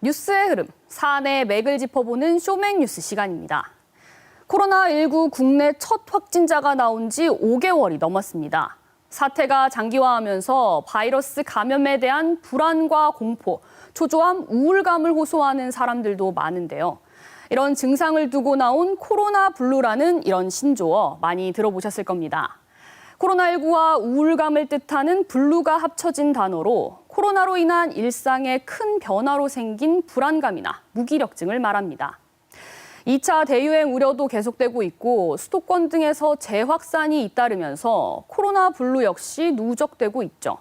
뉴스의 흐름, 사안의 맥을 짚어보는 쇼맥뉴스 시간입니다. 코로나19 국내 첫 확진자가 나온 지 5개월이 넘었습니다. 사태가 장기화하면서 바이러스 감염에 대한 불안과 공포, 초조함, 우울감을 호소하는 사람들도 많은데요. 이런 증상을 두고 나온 코로나 블루라는 이런 신조어 많이 들어보셨을 겁니다. 코로나19와 우울감을 뜻하는 블루가 합쳐진 단어로 코로나로 인한 일상에 큰 변화로 생긴 불안감이나 무기력증을 말합니다. 2차 대유행 우려도 계속되고 있고 수도권 등에서 재확산이 잇따르면서 코로나 블루 역시 누적되고 있죠.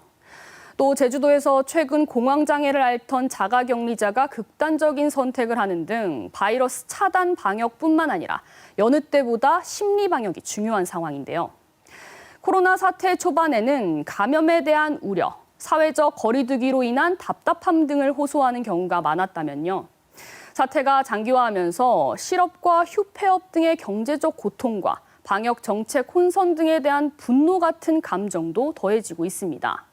또 제주도에서 최근 공황장애를 앓던 자가격리자가 극단적인 선택을 하는 등 바이러스 차단 방역뿐만 아니라 여느 때보다 심리 방역이 중요한 상황인데요. 코로나 사태 초반에는 감염에 대한 우려, 사회적 거리두기로 인한 답답함 등을 호소하는 경우가 많았다면요. 사태가 장기화하면서 실업과 휴폐업 등의 경제적 고통과 방역 정책 혼선 등에 대한 분노 같은 감정도 더해지고 있습니다.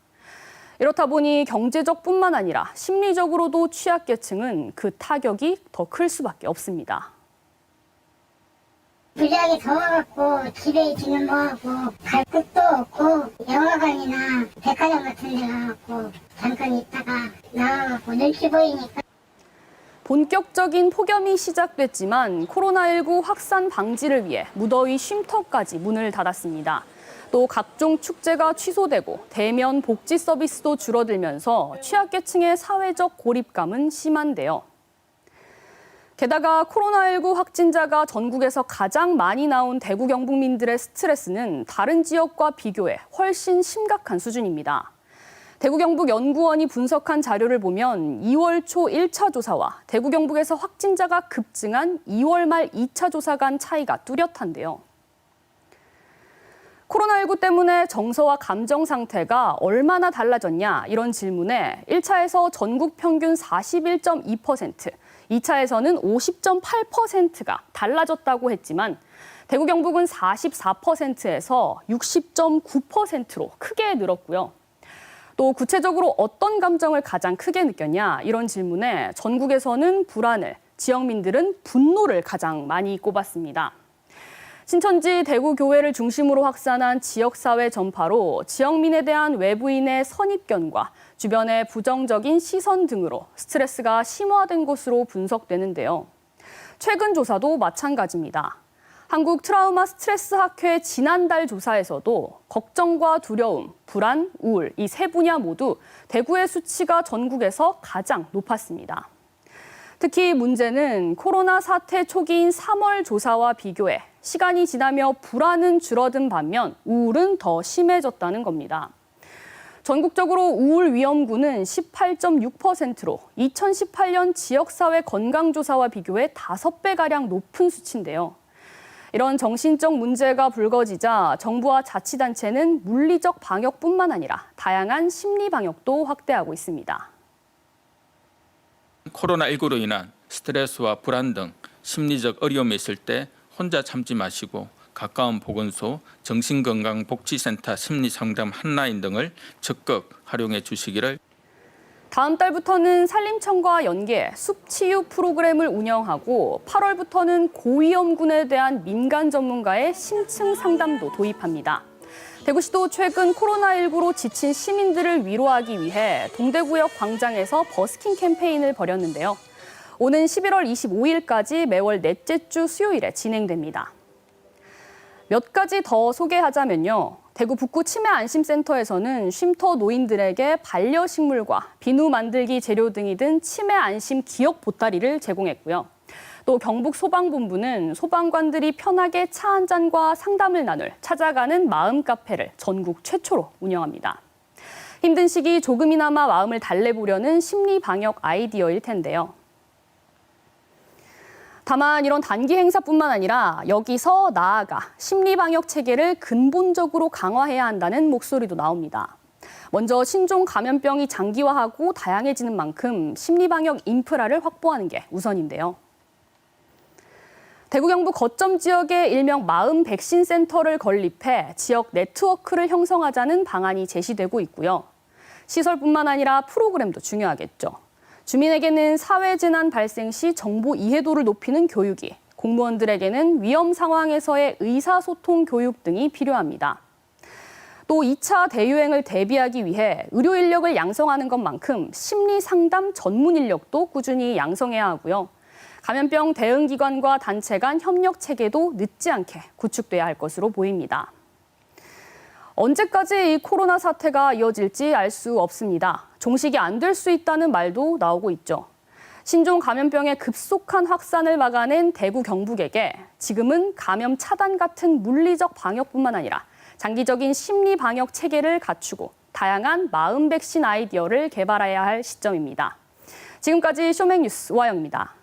이렇다 보니 경제적뿐만 아니라 심리적으로도 취약계층은 그 타격이 더 클 수밖에 없습니다. 무지하게 더워갖고 집에 있지는 뭐하고 갈 곳도 없고 영화관이나 백화점 같은 데 가갖고 잠깐 있다가 나와갖고 눈치 보이니까. 본격적인 폭염이 시작됐지만 코로나19 확산 방지를 위해 무더위 쉼터까지 문을 닫았습니다. 또 각종 축제가 취소되고 대면 복지 서비스도 줄어들면서 취약계층의 사회적 고립감은 심한데요. 게다가 코로나19 확진자가 전국에서 가장 많이 나온 대구 경북민들의 스트레스는 다른 지역과 비교해 훨씬 심각한 수준입니다. 대구 경북 연구원이 분석한 자료를 보면 2월 초 1차 조사와 대구 경북에서 확진자가 급증한 2월 말 2차 조사 간 차이가 뚜렷한데요. 코로나19 때문에 정서와 감정 상태가 얼마나 달라졌냐 이런 질문에 1차에서 전국 평균 41.2%, 2차에서는 50.8%가 달라졌다고 했지만 대구 경북은 44%에서 60.9%로 크게 늘었고요. 또 구체적으로 어떤 감정을 가장 크게 느꼈냐 이런 질문에 전국에서는 불안을, 지역민들은 분노를 가장 많이 꼽았습니다. 신천지 대구교회를 중심으로 확산한 지역사회 전파로 지역민에 대한 외부인의 선입견과 주변의 부정적인 시선 등으로 스트레스가 심화된 것으로 분석되는데요. 최근 조사도 마찬가지입니다. 한국 트라우마 스트레스 학회 지난달 조사에서도 걱정과 두려움, 불안, 우울 이 세 분야 모두 대구의 수치가 전국에서 가장 높았습니다. 특히 문제는 코로나 사태 초기인 3월 조사와 비교해 시간이 지나며 불안은 줄어든 반면 우울은 더 심해졌다는 겁니다. 전국적으로 우울 위험군은 18.6%로 2018년 지역사회 건강조사와 비교해 5배가량 높은 수치인데요. 이런 정신적 문제가 불거지자 정부와 자치단체는 물리적 방역뿐만 아니라 다양한 심리 방역도 확대하고 있습니다. 코로나19로 인한 스트레스와 불안 등 심리적 어려움이 있을 때 혼자 참지 마시고 가까운 보건소, 정신건강복지센터 심리상담 핫라인 등을 적극 활용해 주시기를. 다음 달부터는 산림청과 연계 숲치유 프로그램을 운영하고 8월부터는 고위험군에 대한 민간 전문가의 심층 상담도 도입합니다. 대구시도 최근 코로나19로 지친 시민들을 위로하기 위해 동대구역 광장에서 버스킹 캠페인을 벌였는데요. 오는 11월 25일까지 매월 넷째 주 수요일에 진행됩니다. 몇 가지 더 소개하자면요. 대구 북구 치매안심센터에서는 쉼터 노인들에게 반려식물과 비누 만들기 재료 등이 든 치매 안심 기억 보따리를 제공했고요. 또 경북 소방본부는 소방관들이 편하게 차 한 잔과 상담을 나눌 찾아가는 마음 카페를 전국 최초로 운영합니다. 힘든 시기 조금이나마 마음을 달래보려는 심리 방역 아이디어일 텐데요. 다만 이런 단기 행사뿐만 아니라 여기서 나아가 심리 방역 체계를 근본적으로 강화해야 한다는 목소리도 나옵니다. 먼저 신종 감염병이 장기화하고 다양해지는 만큼 심리 방역 인프라를 확보하는 게 우선인데요. 대구 경북 거점 지역에 일명 마음 백신 센터를 건립해 지역 네트워크를 형성하자는 방안이 제시되고 있고요. 시설뿐만 아니라 프로그램도 중요하겠죠. 주민에게는 사회재난 발생 시 정보 이해도를 높이는 교육이, 공무원들에게는 위험 상황에서의 의사소통 교육 등이 필요합니다. 또 2차 대유행을 대비하기 위해 의료 인력을 양성하는 것만큼 심리 상담 전문 인력도 꾸준히 양성해야 하고요. 감염병 대응기관과 단체 간 협력 체계도 늦지 않게 구축돼야 할 것으로 보입니다. 언제까지 이 코로나 사태가 이어질지 알 수 없습니다. 종식이 안 될 수 있다는 말도 나오고 있죠. 신종 감염병의 급속한 확산을 막아낸 대구 경북에게 지금은 감염 차단 같은 물리적 방역뿐만 아니라 장기적인 심리 방역 체계를 갖추고 다양한 마음 백신 아이디어를 개발해야 할 시점입니다. 지금까지 쇼맥뉴스 우아영입니다.